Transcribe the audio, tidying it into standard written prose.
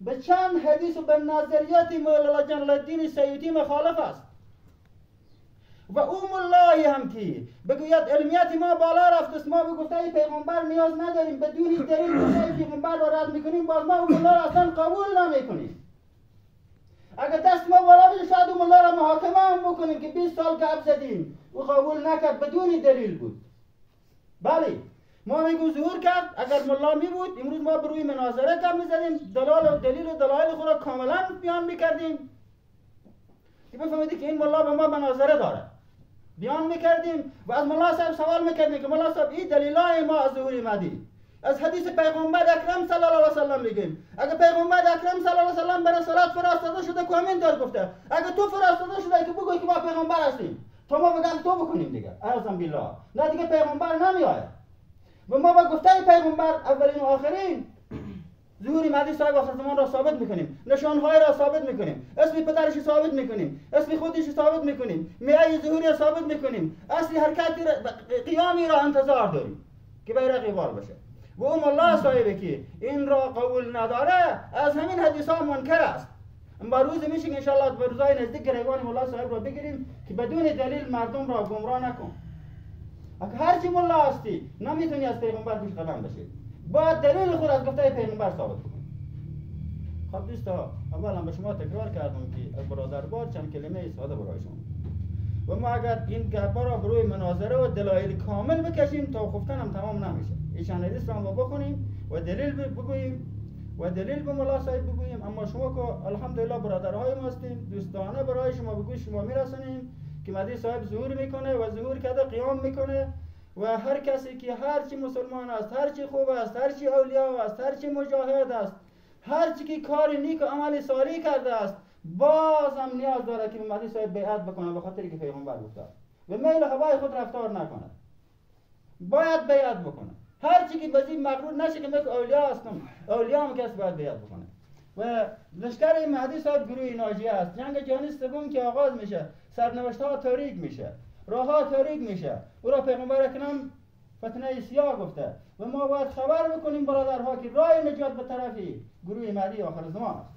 به چند حدیث و به نظریات مولانا جلال الدین سیوطی مخالف است و او ملایی هم که بگوید علمیت ما بالا رفت است، ما به گفته پیغمبر نیاز نداریم، بدون دلیل گفته پیغمبر را رد میکنیم، باز ما او ملا را اصلا قبول نمیکنیم. اگر دست ما بالا بشه شاید او ملا را محاکمه هم بکنیم که 20 سال گپ زدیم او قبول نکرد، بدون دلیل بود. بله ما میگو ظهور کرد، اگر ملا می بود امروز ما بروی مناظره گپ میزدیم، دلال و دلیل و دلایل خود را کاملا بیان میکردیم که بفهمید که این ملا به ما مناظره داره، بیان میکردیم و از ملا صاحب سوال میکردیم که ملا صاحب این دلیلای ما از ظهور مهدی از حدیث پیغمبر اکرم صلی الله علیه و سلم میگیم. اگر پیغمبر اکرم صلی الله علیه و سلم برای صلات فرستاده شده که همین داد گفته، اگر تو فرستاده شده که بگوی که ما پیغمبر هستیم تو ما بگم تو بکنیم دیگه، اعوذ بالله، نه دیگه پیغمبر نمیآید و ما با گفته پیغمبر اولین و آخرین ظهور مهدی صاحب آخر زمان را ثابت میکنیم، نشانهای را ثابت میکنیم، اسم پدرش ثابت میکنیم، اسم خودش ثابت میکنیم، میعه ظهوری را ثابت میکنیم، اصلی حرکت قیامی را انتظار داریم که بیرقی بار بشه. و اون الله صاحبه که این را قبول نداره از همین حدیث ها منکر است. با روز میشه که انشاءالله به روزای نزدیک گریبان مولا صاحب را بگیریم که بدون دلیل مردم را گمراه نکن. اگر هرچی مولا هستی نمیتونی از پیغمبر پیش قدم بشی، باید دلیل خود از گفته پیغمبر ثابت کنی. خب دوستا اولا به شما تکرار کردم که از برادربار چند کلمه ساده برای شما و ما اگر این گپا را بروی مناظره و دلایل کامل بکشیم تا خفتن هم تمام نمیشه. ایشان حدیث را بخونیم و دلیل بگوییم و دلیل به مولا صاحب بگوییم. اما شما که الحمدلله برادرهای ما هستیم، دوستانه برای شما بگوی شما میرسونیم که مهدی صاحب ظهور میکنه و ظهور کرده قیام میکنه و هر کسی که هرچی مسلمان است، هرچی خوب است، هرچی اولیا است، هرچی مجاهد است، هرچی که کار نیک و عمل صالح کرده است، باز هم نیاز داره که مهدی صاحب بیعت بکنه به خاطر که پیغمبر گفته و میل هوای خود رفتار نکنه، باید بیعت بکنه. هرچی که بزی مغرور نشه که من اولیا هستم، اولیا هم کس باید بیعت بکنه. و لشکر مهدی صاحب گروه ناجیه است. جنگ جهانی سوم که آغاز میشه، سرنوشت ها تاریک میشه، راه ها تاریک میشه. او را پیغمبر اکرم فتنه سیاه گفته و ما باید خبر بکنیم برادرها که راه نجات به طرفی گروه مهدی آخر زمان است.